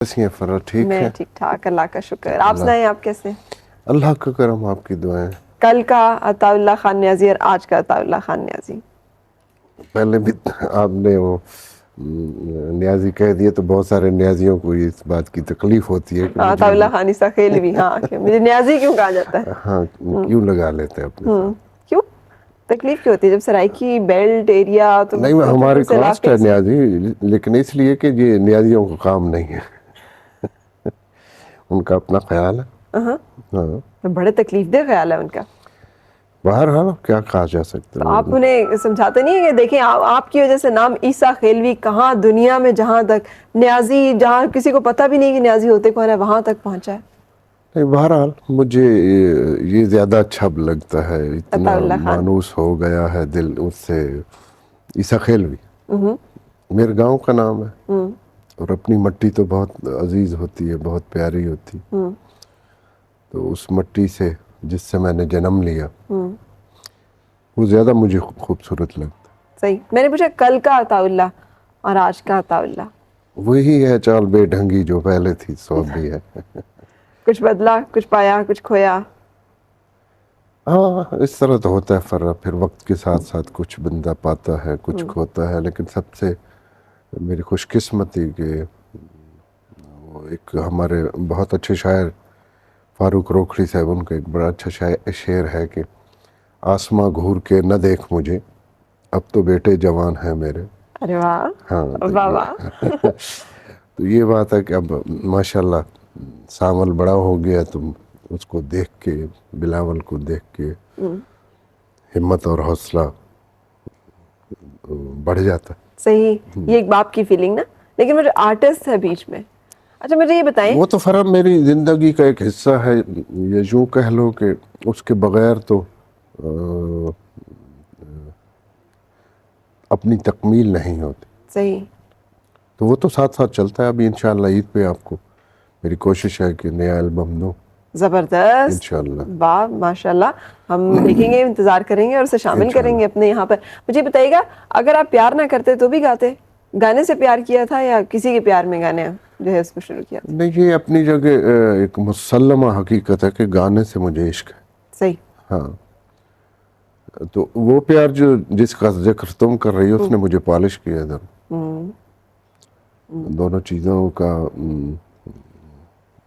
کیسی ہیں فرا؟ ٹھیک میں ہے؟ ٹھیک ٹھاک، اللہ کا شکر۔ آپ سنائیں، آپ کیسے ہیں؟ اللہ کا کرم، آپ کی دعائیں۔ کل کا عطا اللہ خان نیازی اور آج کا عطا اللہ خان نیازی، پہلے بھی آپ نے وہ نیازی کہہ دیے تو بہت سارے نیازیوں کو اس بات کی تکلیف ہوتی ہے کہ عطا اللہ خان عیسیٰ خیلوی، ہاں کہ مجھے نیازی کیوں کہا جاتا ہے؟ ہاں کیوں لگا لیتے ہیں اپنے ساتھ؟ کیوں تکلیف کیوں ہوتی ہے؟ جب سرائکی بیلٹ ایریا تو نہیں، ہماری سے کاسٹ ہے علاقے سے نیازی، لیکن اس لیے کہ یہ نیازیوں کا کام نہیں ہے، ان کا اپنا خیال ہے۔ ہاں، بڑے تکلیف دہ خیال ہے ان کا۔ بہرحال کیا کہا جا سکتا تو ہے۔ آپ انہیں سمجھاتے نہیں ہیں کہ دیکھیں آپ کی وجہ سے نام عیسیٰ خیلوی کہاں دنیا میں، جہاں تک نیازی، جہاں کسی کو پتہ بھی نہیں کہ نیازی ہوتے کون ہے، وہاں تک پہنچا ہے۔ نہیں، بہرحال مجھے یہ زیادہ اچھا لگتا ہے، عطا اتنا اللہ خان، مانوس ہو گیا ہے دل اس سے۔ عیسیٰ خیلوی میرے گاؤں کا نام ہے، اور اپنی مٹی تو بہت عزیز ہوتی ہے، بہت پیاری ہوتی ہے، تو اس مٹی سے جس سے میں نے جنم لیا وہ زیادہ مجھے خوبصورت لگتا ہے۔ صحیح۔ میں نے پوچھا کل کا عطا اللہ اور آج کا عطا اللہ، وہی ہے چال بے ڈھنگی جو پہلے تھی سو اب بھی ہے۔ کچھ بدلا، کچھ پایا، کچھ کھویا؟ ہاں، اس طرح تو ہوتا ہے فرا، پھر وقت کے ساتھ ساتھ کچھ بندہ پاتا ہے، کچھ کھوتا ہے، لیکن سب سے میری خوش قسمتی کہ وہ ایک ہمارے بہت اچھے شاعر فاروق روکھڑی صاحب، ان کا ایک بڑا اچھا شعر ہے کہ آسماں گھور کے نہ دیکھ مجھے، اب تو بیٹے جوان ہیں میرے۔ ارے واہ، ہاں، واہ واہ۔ تو یہ بات ہے کہ اب ماشاءاللہ ساول بڑا ہو گیا، تو اس کو دیکھ کے، بلاول کو دیکھ کے ہمت اور حوصلہ بڑھ جاتا ہے۔ صحیح، یہ ایک باپ کی فیلنگ نا۔ لیکن مجھے آرٹسٹ ہے بیچ میں، اچھا مجھے یہ بتائیں، وہ تو فرا میری زندگی کا ایک حصہ ہے، یہ یوں کہہ لو کہ اس کے بغیر تو اپنی تکمیل نہیں ہوتی، صحیح، تو وہ تو ساتھ ساتھ چلتا ہے۔ ابھی انشاءاللہ عید پہ آپ کو میری کوشش ہے کہ نیا البم دوں زبردست، انشاءاللہ۔ واہ ماشاءاللہ، ہم دیکھیں گے، انتظار کریں گے اور اسے شامل کریں گے اپنے یہاں پر۔ مجھے بتائیے گا، اگر آپ پیار نہ کرتے تو بھی گاتے؟ گانے سے پیار کیا تھا یا کسی کے پیار میں گانے جو ہے اس کو شروع کیا تھا؟ نہیں، یہ اپنی جگہ ایک مسلمہ حقیقت ہے کہ گانے سے مجھے عشق ہے۔ صحیح، ہاں، تو وہ پیار جس کا ذکر تم کر رہی ہو، اس نے مجھے پالش کیا تھا۔ دونوں چیزوں کا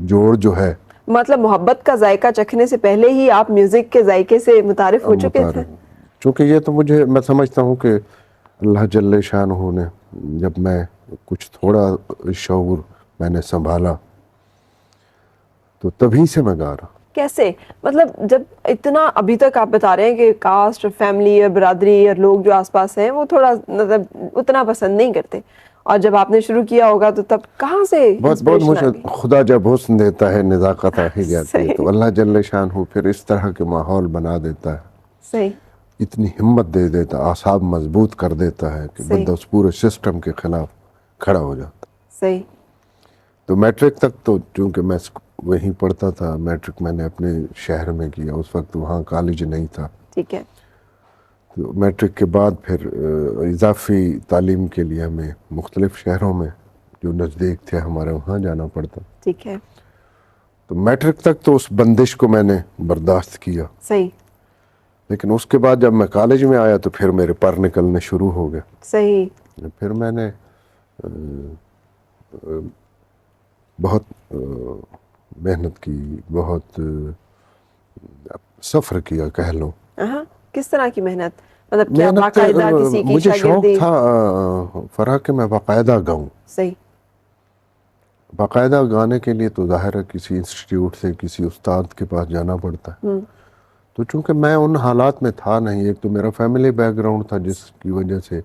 جوڑ جو ہے، مطلب محبت کا ذائقہ چکھنے سے پہلے ہی آپ میوزک کے ذائقے سے متعارف ہو چکے تھے؟ چونکہ یہ تو میں سمجھتا ہوں کہ اللہ جل شانہ نے جب میں کچھ تھوڑا شعور میں نے سنبھالا تو تبھی سے میں گا رہا۔ کیسے؟ مطلب جب اتنا ابھی تک آپ بتا رہے ہیں کہ کاسٹ اور فیملی اور برادری اور لوگ جو آس پاس ہیں وہ تھوڑا مطلب اتنا پسند نہیں کرتے، اور جب آپ نے شروع کیا ہوگا تو تب کہاں سے بہت مجھے خدا جب حسن دیتا ہے نزاکت آ ہی جاتی ہے، تو اللہ جل شانہ پھر اس طرح کے ماحول بنا دیتا ہے، صحیح، اتنی ہمت دے دیتا، اعصاب مضبوط کر دیتا ہے کہ بندہ اس پورے سسٹم کے خلاف کھڑا ہو جاتا۔ صحیح، تو میٹرک تک تو چونکہ میں وہیں پڑھتا تھا، میٹرک میں نے اپنے شہر میں کیا، اس وقت وہاں کالج نہیں تھا۔ ٹھیک ہے، تو میٹرک کے بعد پھر اضافی تعلیم کے لیے ہمیں مختلف شہروں میں جو نزدیک تھے ہمارے وہاں جانا پڑتا۔ ٹھیک ہے، تو میٹرک تک تو اس بندش کو میں نے برداشت کیا، صحیح، لیکن اس کے بعد جب میں کالج میں آیا تو پھر میرے پر نکلنے شروع ہو گئے۔ صحیح، پھر میں نے بہت محنت کی، بہت سفر کیا کہہ لو۔ کس طرح کی محنت؟ مطلب کیا باقاعدہ کسی کی مجھے شوق شاگردی؟ تھا فرح کہ میں باقاعدہ گاؤں۔ صحیح، باقاعدہ گانے کے لیے تو ظاہر ہے کسی انسٹیٹیوٹ سے، کسی استاد کے پاس جانا پڑتا ہے۔ تو چونکہ میں ان حالات میں تھا نہیں، ایک تو میرا فیملی بیک گراؤنڈ تھا جس کی وجہ سے،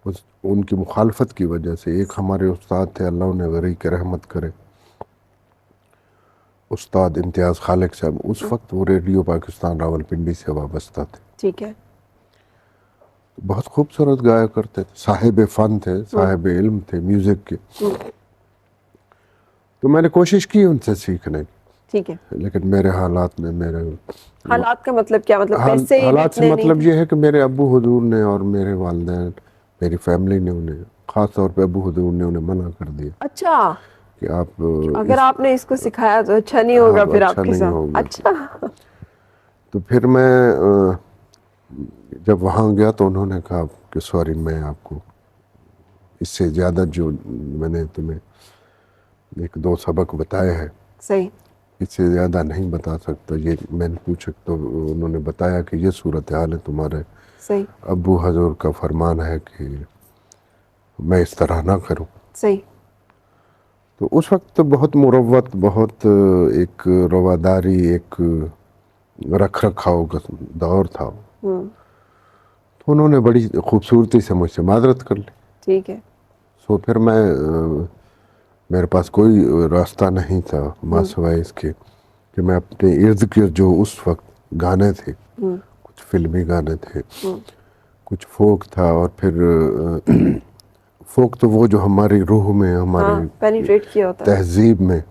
ان کی مخالفت کی وجہ سے، ایک ہمارے استاد تھے اللہ انہیں غریق کے رحمت کرے، استاد امتیاز خالق صاحب، اس وقت وہ ریڈیو پاکستان راولپنڈی سے وابستہ تھے۔ ٹھیک ہے، بہت خوبصورت گایا کرتے تھے، صاحب فن تھے، صاحب علم تھے میوزک کے۔ تو میں نے کوشش کی ان سے سیکھنے کی، ٹھیک ہے، لیکن میرے حالات میں حالات کا مطلب کیا؟ مطلب پیسے حالات سے مطلب یہ ہے کہ میرے ابو حضور نے اور میرے والدین، میری فیملی نے انہیں، خاص طور پہ ابو حضور نے انہیں منع کر دیا اچھا، کہ آپ اگر آپ نے اس کو سکھایا تو اچھا نہیں ہوگا پھر آپ کے ساتھ. اچھا. تو پھر میں جب وہاں گیا تو انہوں نے کہا کہ سوری میں آپ کو اس سے زیادہ جو میں نے تمہیں 1-2 سبق بتائے ہیں صحیح اس سے زیادہ نہیں بتا سکتا. یہ میں نے پوچھا تو انہوں نے بتایا کہ یہ صورتحال ہے تمہارے صحیح ابو حضور کا فرمان ہے کہ میں اس طرح نہ کروں. صحیح. تو اس وقت تو بہت مروت، بہت ایک رواداری، ایک رکھ رکھاؤ کا دور تھا. تو انہوں نے بڑی خوبصورتی سے مجھ سے معذرت کر لی. ٹھیک ہے. سو پھر میرے پاس کوئی راستہ نہیں تھا ماں سوائے اس کے کہ میں اپنے ارد گرد جو اس وقت گانے تھے، کچھ فلمی گانے تھے، کچھ فوک تھا، اور پھر فوک تو وہ جو ہماری روح میں، ہماری پینیٹریٹ کیا ہوتا ہے، تہذیب میں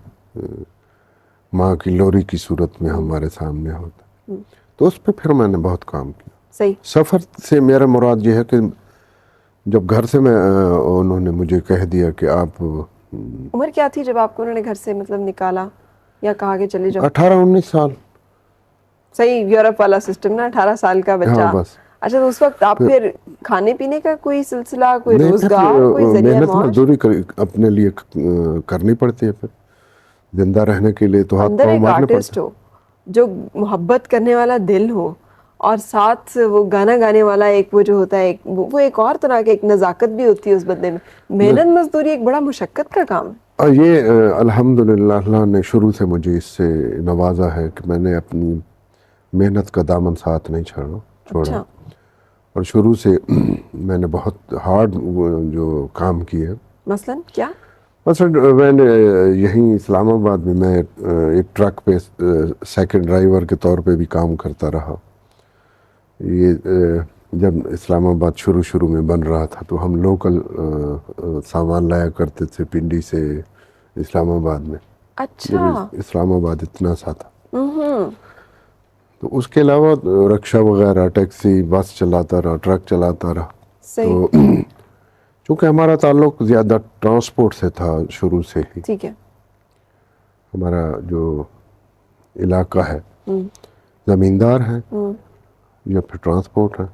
ماں کی لوری کی صورت میں ہمارے سامنے ہوتا. تو اس پہ پھر میں نے بہت کام کیا. صحیح. سفر سے میرا مراد یہ ہے کہ جب گھر سے انہوں نے مجھے کہہ دیا کہ آپ، عمر کیا تھی جب آپ کو انہوں نے گھر سے مطلب نکالا یا کہا کہ چلے جاؤ؟ 18-19 سال. صحیح، یورپ والا سسٹم نا، 18 سال کا بچہ. ہاں بس. اچھا، تو اس وقت آپ پھر کھانے پینے کا کوئی سلسلہ، کوئی روزگار، کوئی ذریعہ محنت معاش؟ مزدوری اپنے لیے کرنی پڑتی ہے. پھر زندہ رہنے کے لیے تو ہاتھ اندر پاؤں ایک مارنے آرٹسٹ پڑتے ہو، جو محبت کرنے والا دل ہو، اور ساتھ وہ گانا گانے والا ایک وہ جو ہوتا ہے، وہ ایک اور طرح کی ایک نزاکت بھی ہوتی ہے اس بندے میں. محنت مزدوری ایک بڑا مشقت کا کام ہے. یہ الحمدللہ اللہ نے شروع سے مجھے اس سے نوازا ہے کہ میں نے اپنی محنت کا دامن ساتھ نہیں چھوڑا. اور شروع سے میں نے بہت ہارڈ جو کام کیے. مثلا کیا؟ مثلا میں نے یہیں اسلام آباد میں ایک ٹرک پہ سیکنڈ ڈرائیور کے طور پہ بھی کام کرتا رہا. یہ جب اسلام آباد شروع میں بن رہا تھا تو ہم لوکل سامان لایا کرتے تھے پنڈی سے اسلام آباد میں. اچھا. اسلام آباد اتنا سا تھا. تو اس کے علاوہ رکشہ وغیرہ، ٹیکسی، بس چلاتا رہا، ٹرک چلاتا رہا. تو چونکہ ہمارا تعلق زیادہ ٹرانسپورٹ سے تھا شروع سے ہی. ٹھیک ہے. ہمارا جو علاقہ ہے زمیندار ہیں یا پھر ٹرانسپورٹ ہے.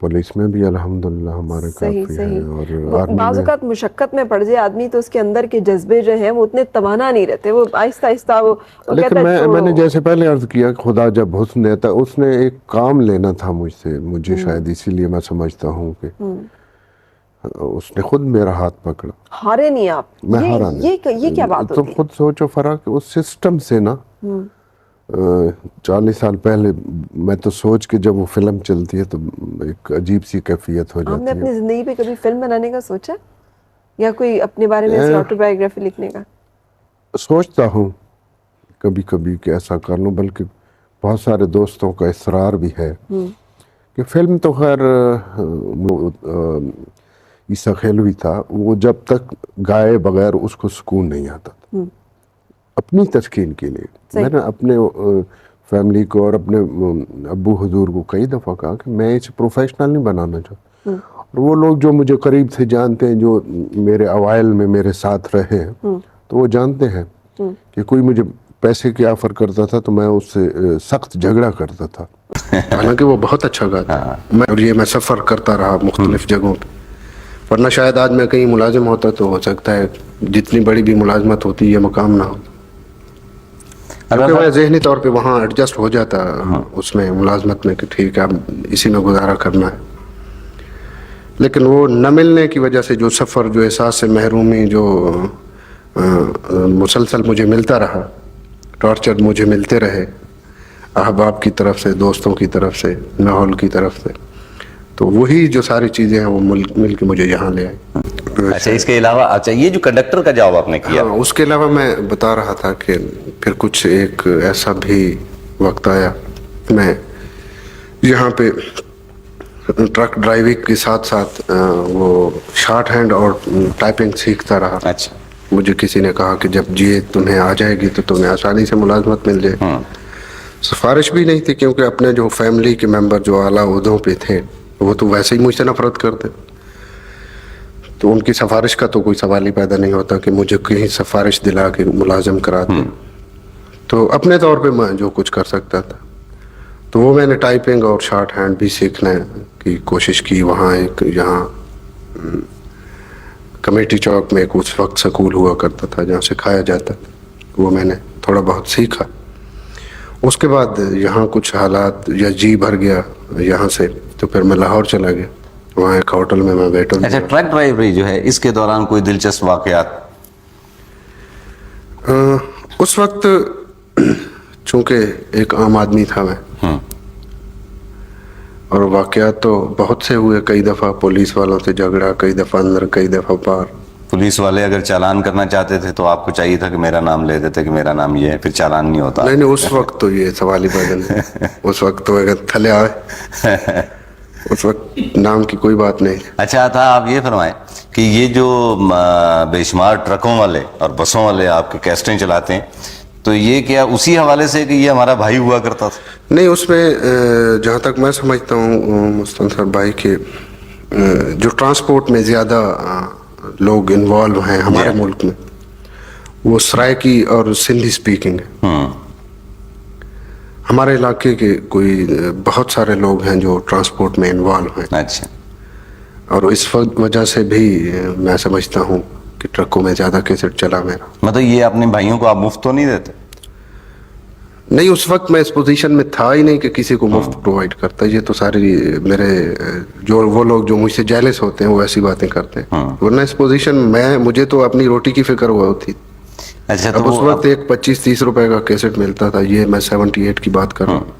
پولیس میں بھی الحمدللہ ہمارے کافی ہیں. اور بعض اوقات مشقت میں پڑ جائے آدمی تو اس کے اندر کے جذبے جو ہیں وہ اتنے توانا نہیں رہتے، وہ آہستہ آہستہ وہ لیکن میں نے جیسے پہلے عرض کیا، خدا جب حسن دیتا اس نے ایک کام لینا تھا مجھ سے. مجھے شاید اسی لیے میں سمجھتا ہوں کہ اس نے خود میرا ہاتھ پکڑا. ہارے نہیں آپ؟ میں ہارا نہیں. یہ کیا بات ہوتی ہے؟ تو خود سوچو فرق اس سسٹم سے نا. 40 سال پہلے میں تو سوچ کے جب وہ فلم چلتی ہے تو ایک عجیب سی کیفیت ہو جاتی ہے. آپ نے اپنی زندگی پہ کبھی فلم بنانے کا سوچا یا کوئی اپنے بارے میں آٹوبایوگرافی لکھنے کا؟ سوچتا ہوں کبھی کبھی کہ ایسا کر لوں، بلکہ بہت سارے دوستوں کا اصرار بھی ہے کہ فلم تو خیر عیسیٰ خیلوی تھا، وہ جب تک گائے بغیر اس کو سکون نہیں آتا تھا. اپنی تسکین کے لیے میں نے اپنے فیملی کو اور اپنے ابو حضور کو کئی دفعہ کہا کہ میں اسے پروفیشنل نہیں بنانا چاہتا. اور وہ لوگ جو مجھے قریب سے جانتے ہیں، جو میرے اوائل میں میرے ساتھ رہے ہیں، تو وہ جانتے ہیں کہ کوئی مجھے پیسے کی آفر کرتا تھا تو میں اس سے سخت جھگڑا کرتا تھا. حالانکہ وہ بہت اچھا گاتا ہے. اور یہ میں سفر کرتا رہا مختلف جگہوں پہ، ورنہ شاید آج میں کہیں ملازم ہوتا تو ہو سکتا ہے جتنی بڑی بھی ملازمت ہوتی یہ مقام نہ ہو. کیونکہ میں ذہنی طور پہ وہاں ایڈجسٹ ہو جاتا اس میں ملازمت میں کہ ٹھیک ہے اب اسی میں گزارا کرنا ہے. لیکن وہ نہ ملنے کی وجہ سے جو سفر، جو احساس سے محرومی، جو مسلسل مجھے ملتا رہا، ٹارچر مجھے ملتے رہے احباب کی طرف سے، دوستوں کی طرف سے، ماحول کی طرف سے، تو وہی جو ساری چیزیں ہیں وہ مل کے مجھے یہاں لے آئے. اچھا، اس کے علاوہ اچھا یہ جو کنڈکٹر کا جاب آپ نے کیا، اس کے علاوہ میں بتا رہا تھا کہ پھر کچھ ایک ایسا بھی وقت آیا میں یہاں پہ ٹرک ڈرائیونگ کے ساتھ ساتھ وہ شارٹ ہینڈ اور ٹائپنگ سیکھتا رہا. اچھا. مجھے کسی نے کہا کہ جب یہ تمہیں آ جائے گی تو تمہیں آسانی سے ملازمت مل جائے. سفارش بھی نہیں تھی کیونکہ اپنے جو فیملی کے ممبر جو اعلیٰ عہدوں پہ تھے وہ تو ویسے ہی مجھ سے نفرت کرتے. تو ان کی سفارش کا تو کوئی سوال ہی پیدا نہیں ہوتا کہ مجھے کہیں سفارش دلا کے ملازم کراتے. تو اپنے طور پہ میں جو کچھ کر سکتا تھا تو وہ میں نے ٹائپنگ اور شارٹ ہینڈ بھی سیکھنے کی کوشش کی. وہاں ایک یہاں کمیٹی چوک میں ایک اس وقت سکول ہوا کرتا تھا جہاں سکھایا جاتا تھا, وہ میں نے تھوڑا بہت سیکھا. اس کے بعد یہاں کچھ حالات یا جی بھر گیا یہاں سے, تو پھر میں لاہور چلا گیا. وہاں ایک ہوٹل میں ویٹر. اچھا, ٹرک ڈرائیوری جو ہے اس کے دوران کوئی دلچسپ واقعات؟ اس وقت چونکہ ایک عام آدمی تھا میں, اور واقعات تو بہت سے ہوئے. کئی دفعہ پولیس والوں سے جھگڑا, کئی دفعہ اندر, کئی دفعہ باہر. پولیس والے اگر چالان کرنا چاہتے تھے تو آپ کو چاہیے تھا کہ میرا نام لے دیتے کہ میرا نام یہ ہے, پھر چالان نہیں ہوتا. نہیں, اس وقت تو یہ سوال ہی پیدا نہیں. اس وقت تو اگر تھلے آئے اس وقت نام کی کوئی بات نہیں. اچھا تھا, آپ یہ فرمائیں کہ یہ جو بے شمار ٹرکوں والے اور بسوں والے آپ کے کیسٹیں چلاتے ہیں, تو یہ کیا اسی حوالے سے کہ یہ ہمارا بھائی ہوا کرتا تھا؟ نہیں, اس میں جہاں تک میں سمجھتا ہوں مستنصر بھائی کے جو ٹرانسپورٹ میں زیادہ لوگ انوالو ہیں ہمارے ملک میں, وہ سرائکی اور سندھی سپیکنگ ہے. ہمارے علاقے کے کوئی بہت سارے لوگ ہیں جو ٹرانسپورٹ میں انوالو ہیں. اچھا, اور اس وجہ سے بھی میں سمجھتا ہوں کہ ٹرکوں میں زیادہ کیسٹ چلا میرا. مطلب یہ اپنے بھائیوں کو آپ مفت تو نہیں دیتے؟ نہیں, اس وقت میں اس پوزیشن میں تھا ہی نہیں کہ کسی کو مفت پرووائڈ کرتا. یہ تو ساری میرے جو وہ لوگ جو مجھ سے جیلس ہوتے ہیں وہ ایسی باتیں کرتے ہیں, ورنہ اس پوزیشن میں مجھے تو اپنی روٹی کی فکر ہوا ہوتی. اچھا, اب اس وقت ایک 25-30 روپے کا کیسٹ ملتا تھا. یہ میں 78 کی بات کر رہا ہوں,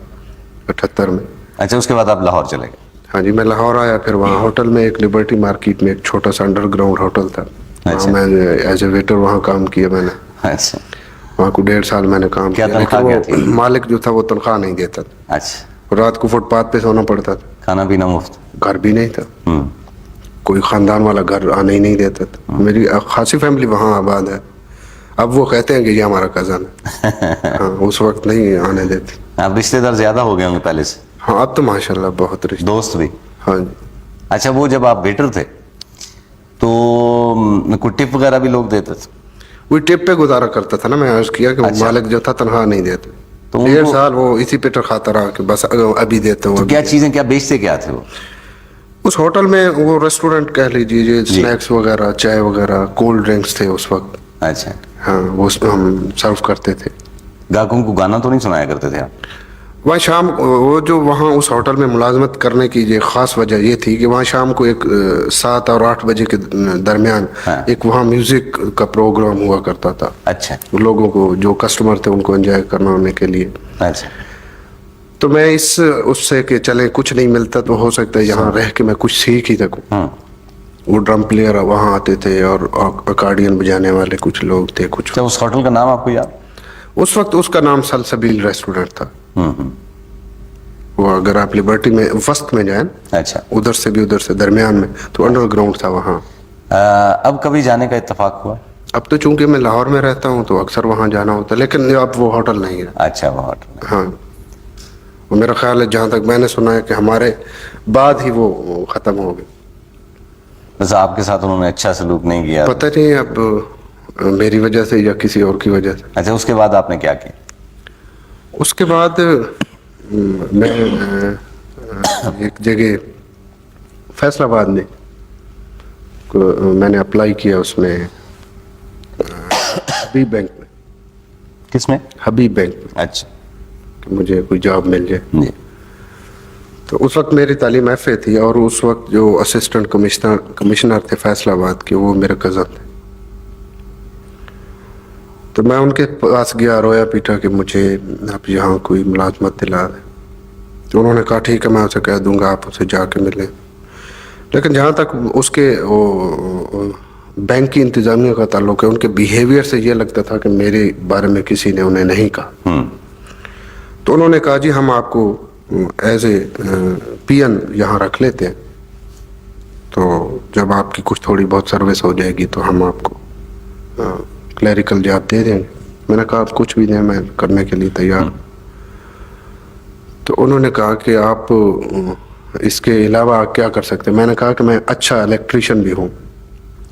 78 میں. اچھا, اس کے بعد آپ لاہور چلے گئے؟ ہاں جی, میں لاہور آیا. پھر وہاں ہوٹل میں ایک لبرٹی مارکیٹ میں ایک چھوٹا سا انڈر گراؤنڈ ہوٹل تھا. وہاں میں ایز اے ویٹر وہاں کام کیا میں نے. اچھا, وہاں کو 1.5 سال میں نے کام کیا. لیکن وہ مالک جو تھا وہ تنخواہ نہیں دیتا تھا. اچھا, رات کو فٹ پاتھ پہ سونا پڑتا تھا. کھانا پینا مفت؟ گھر بھی نہیں تھا, کوئی خاندان والا گھر آنے ہی نہیں دیتا تھا. میری خاصی فیملی وہاں آباد ہے. اب وہ کہتے ہیں کہ یہ ہمارا کزن ہے. ہاں, اس وقت نہیں آنے دیتے. اب رشتے دار زیادہ ہو گئے ہوں گے پہلے سے؟ ہاں, اب تو ماشاءاللہ بہت رشتے, دوست بھی. ہاں جی. اچھا, وہ جب آپ ویٹر تھے تو کوئی ٹپ وغیرہ بھی لوگ دیتے تھے؟ وہ ٹپ پہ گزارا کرتا تھا نا. میں عرض کیا کہ مالک جو تھا تنخواہ نہیں دیتے. تو 1.5 سال وہ اسی پہ کھاتا رہا کہ بس ابھی دیتے ہوں. کیا چیزیں کیا بیچتے کیا تھے وہ اس ہوٹل میں؟ وہ ریسٹورنٹ کہہ لیجیے, اسنیکس وغیرہ, چائے وغیرہ, کولڈ ڈرنکس تھے اس وقت. اچھا, ہاں, وہ ہم سرو کرتے تھے. گاہکوں کو گانا تو نہیں سنایا کرتے تھے آپ؟ وہاں شام, وہ جو وہاں اس ہوٹل میں ملازمت کرنے کی یہ خاص وجہ یہ تھی کہ وہاں شام کو ایک 7 اور 8 بجے کے درمیان ایک وہاں میوزک کا پروگرام ہوا کرتا تھا. اچھا, لوگوں کو جو کسٹمر تھے ان کو انجوائے کرنے کے لیے. اچھا, تو میں اس سے کہ چلے کچھ نہیں ملتا تو ہو سکتا ہے یہاں رہ کے میں کچھ سیکھ ہی سکوں. وہ ڈرم پلیئر وہاں آتے تھے اور اکارڈین بجانے والے کچھ لوگ تھے. کچھ اس ہوٹل کا نام آپ کو یاد؟ اس وقت اس کا نام سلسبیل ریسٹورنٹ تھا. وہ اگر آپ لبرٹی میں وسط میں جائیں, اچھا, ادھر سے بھی ادھر سے درمیان میں, تو انڈر گراؤنڈ تھا وہاں. اب کبھی جانے کا اتفاق ہوا؟ اب تو چونکہ میں لاہور میں رہتا ہوں تو اکثر وہاں جانا ہوتا ہے, لیکن اب وہ ہوٹل نہیں ہے. اچھا, وہ ہوٹل. ہاں, وہ میرا خیال ہے جہاں تک میں نے سنا ہے کہ ہمارے بعد ہی وہ ختم ہو گئے. بس آپ کے ساتھ انہوں نے اچھا سلوک نہیں کیا؟ پتہ نہیں اب میری وجہ سے یا کسی اور کی وجہ سے. اچھا, اس کے بعد آپ نے کیا کیا؟ اس کے بعد میں ایک جگہ فیصل آباد میں نے اپلائی کیا, اس میں حبیب بینک میں. کس میں؟ حبیب بینک میں. اچھا, کہ مجھے کوئی جاب مل جائے. جی. تو اس وقت میری تعلیم ایف اے تھی, اور اس وقت جو اسسٹنٹ کمشنر تھے فیصل آباد کے وہ میرے کزن تھے. تو میں ان کے پاس گیا, رویا پیٹا کہ مجھے آپ یہاں کوئی ملازمت دلا دیں. تو انہوں نے کہا ٹھیک ہے, میں اسے کہہ دوں گا, آپ اسے جا کے ملیں. لیکن جہاں تک اس کے بینک کی انتظامیہ کا تعلق ہے, ان کے بیہیویئر سے یہ لگتا تھا کہ میرے بارے میں کسی نے انہیں نہیں کہا. تو انہوں نے کہا جی ہم آپ کو ایز اے پی این یہاں رکھ لیتے ہیں, تو جب آپ کی کچھ تھوڑی بہت سروس ہو جائے گی تو ہم آپ کو کلیریکل جاب دے دیں گے. میں نے کہا آپ کچھ بھی دیں, میں کرنے کے لیے تیار. تو انہوں نے کہا کہ آپ اس کے علاوہ کیا کر سکتے ہیں. میں نے کہا کہ میں اچھا الیکٹریشین بھی ہوں,